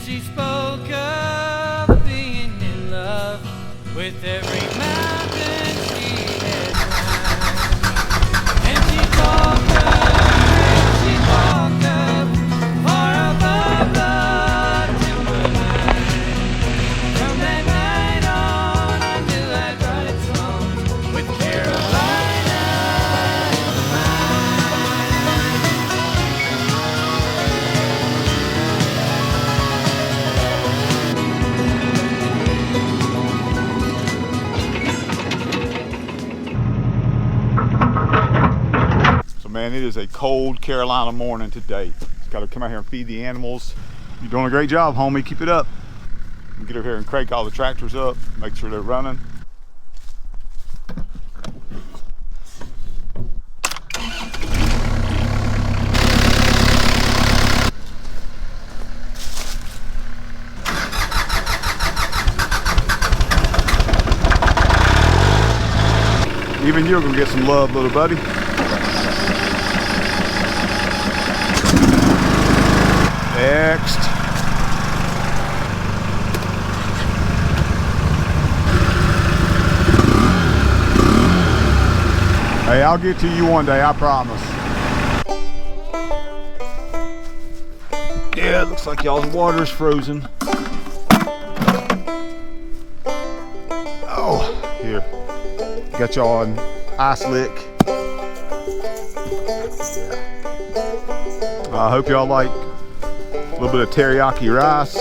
she spoke of being in love with every mountain she had climbed. And she talked of far above the timberline. From that night on, I knew I'd write a song with Carolina in So man, it is a cold Carolina morning today. Just got to come out here and feed the animals. You're doing a great job, homie. Keep it up. Get over here and crank all the tractors up, make sure they're running. Even you're gonna get some love, little buddy. Next. Hey, I'll get to you one day, I promise. Yeah, it looks like y'all's water is frozen. Oh, here. Got y'all an ice lick. I hope y'all like a little bit of teriyaki rice.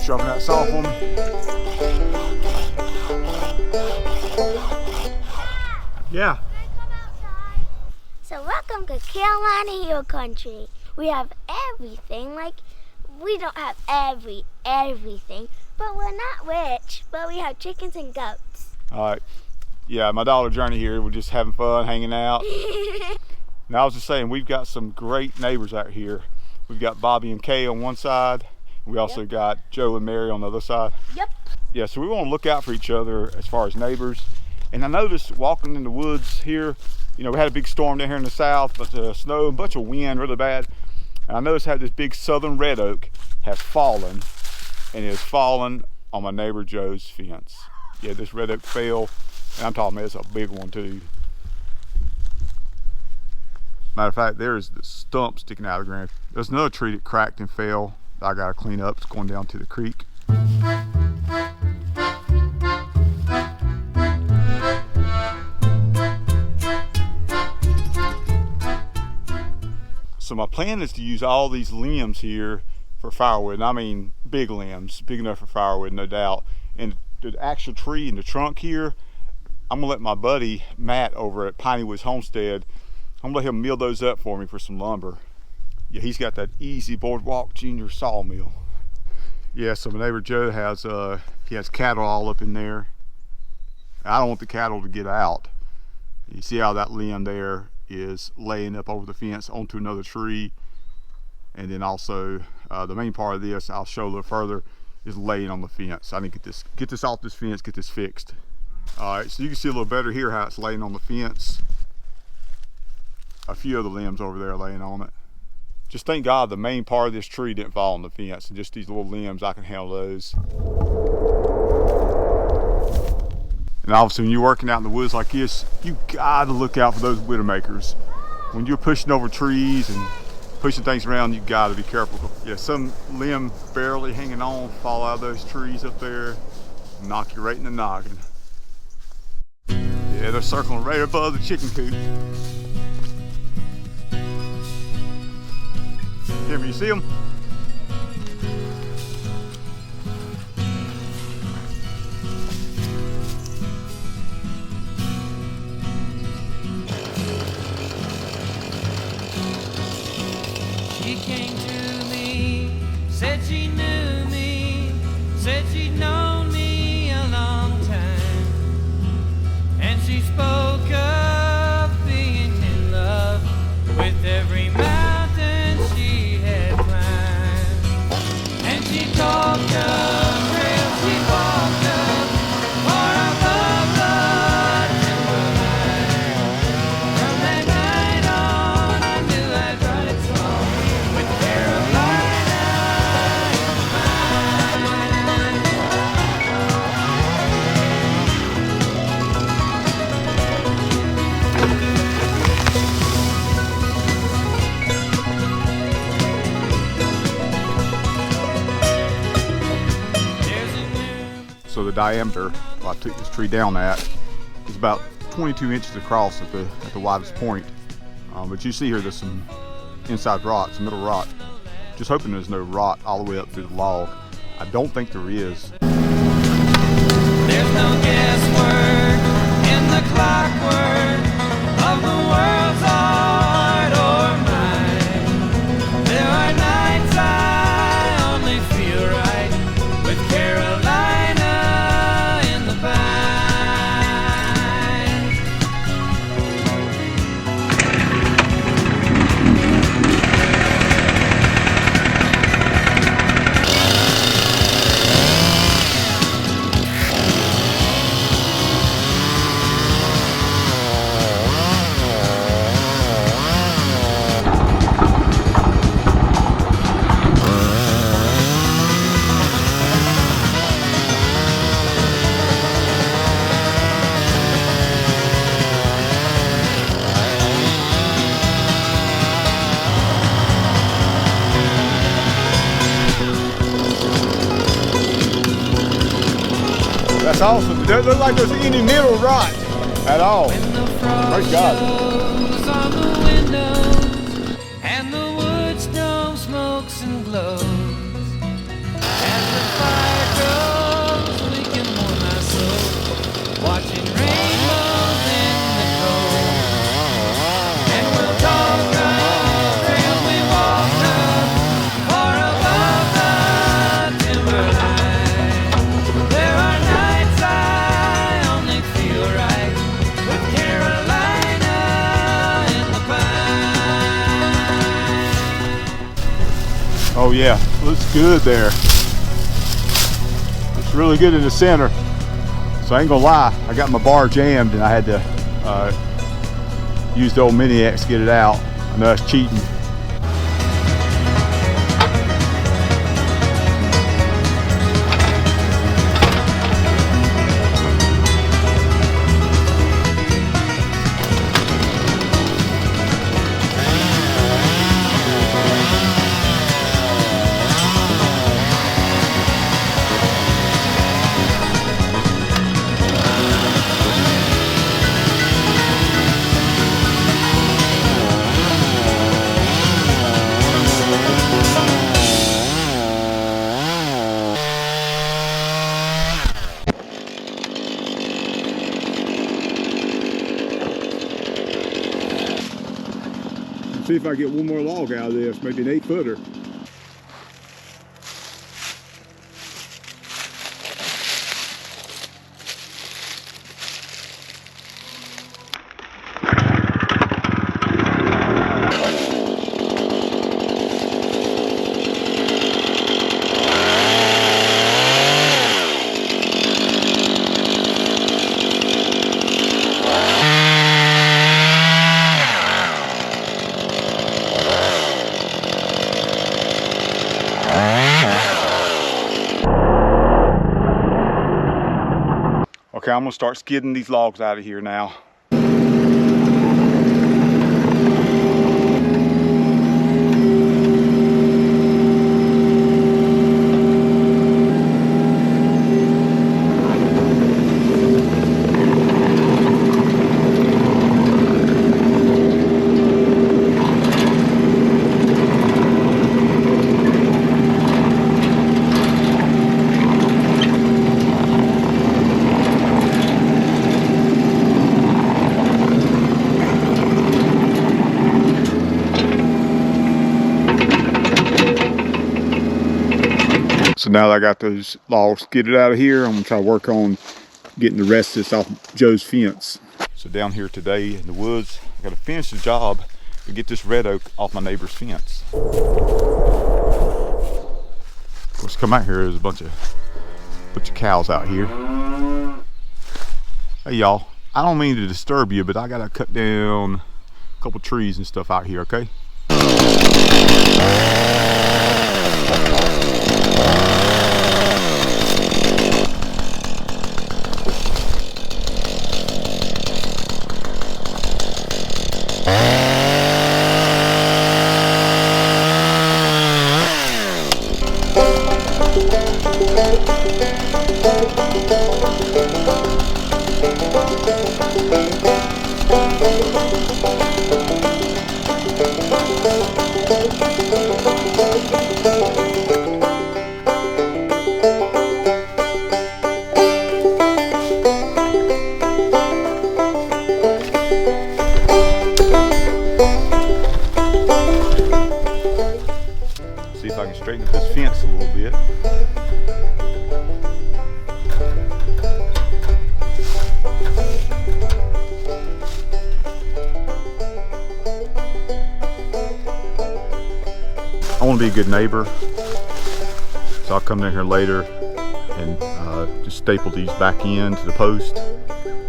Shoving that salt for me. Yeah. So welcome to Carolina Hill Country. We have everything. Like, we don't have everything, but we're not rich, but we have chickens and goats. All right. Yeah, my dollar journey here. We're just having fun, hanging out. Now I was just saying, we've got some great neighbors out here. We've got Bobby and Kay on one side. We also got Joe and Mary on the other side. Yep. Yeah, so we want to look out for each other as far as neighbors. And I noticed walking in the woods here, you know, we had a big storm down here in the south, but the snow, a bunch of wind, really bad. And I noticed how this big southern red oak has fallen, and it has fallen on my neighbor Joe's fence. Yeah, this red oak fell, and I'm talking about it's a big one too. Matter of fact, there's the stump sticking out of the ground. There's another tree that cracked and fell. I gotta clean up. It's going down to the creek. So my plan is to use all these limbs here for firewood. And I mean big limbs, big enough for firewood, no doubt. And the actual tree in the trunk here, I'm gonna let my buddy Matt over at Piney Woods Homestead, I'm gonna let him mill those up for me for some lumber. Yeah, he's got that EZ Boardwalk Jr sawmill. Yeah, so my neighbor Joe has he has cattle all up in there. I don't want the cattle to get out. You see how that limb there is laying up over the fence onto another tree, and then also the main part of this, I'll show a little further, is laying on the fence. I need to get this off this fence, get this fixed. All right, so you can see a little better here how it's laying on the fence. A few other limbs over there laying on it. Just thank God the main part of this tree didn't fall on the fence, and just these little limbs, I can handle those. And obviously when you're working out in the woods like this, you gotta look out for those widowmakers. When you're pushing over trees and pushing things around, you gotta be careful. Yeah, some limb barely hanging on, fall out of those trees up there, knock you right in the noggin. Yeah, they're circling right above the chicken coop. Here, you see them? She came to me, said she knew me, said she'd known me a long time, and she spoke of being in love diameter I took this tree down at is about 22 inches across at the widest point. But you see here there's some inside rot, some middle rot. Just hoping there's no rot all the way up through the log. I don't think there is. There's no guesswork in the clockwork of the world's art or mine. There are nights I only feel right with Carolina in the pine. That's awesome. It doesn't look like there's any middle rot at all. When the frost Praise God. shows on the windows and the wood stove smokes and glows, as the fire grows, we can warm our souls, watching rainbows in the cold. And we'll talk up till we walk up far above the timberline. There are nights I only feel right with Carolina in the pine. Oh yeah, looks good there. It's really good in the center. So I ain't gonna lie, I got my bar jammed and I had to use the old mini X to get it out. I know that's cheating. See if I get one more log out of this, maybe an 8-footer. Okay, I'm gonna start skidding these logs out of here now. So now that I got those logs skidded out of here, I'm gonna try to work on getting the rest of this off Joe's fence. So down here today in the woods, I gotta finish the job to get this red oak off my neighbor's fence. Of course, come out here, there's a bunch of cows out here. Hey y'all, I don't mean to disturb you, but I gotta cut down a couple trees and stuff out here, okay? if I can straighten up this fence a little bit. I want to be a good neighbor, so I'll come down here later and just staple these back in to the post.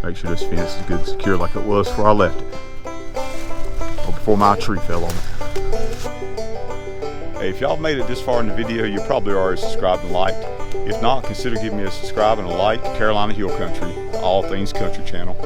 Make sure this fence is good and secure like it was before I left it, or before my tree fell on it. Hey, if y'all made it this far in the video, you probably already subscribed and liked. If not, consider giving me a subscribe and a like to Carolina Hill Country, the All Things Country channel.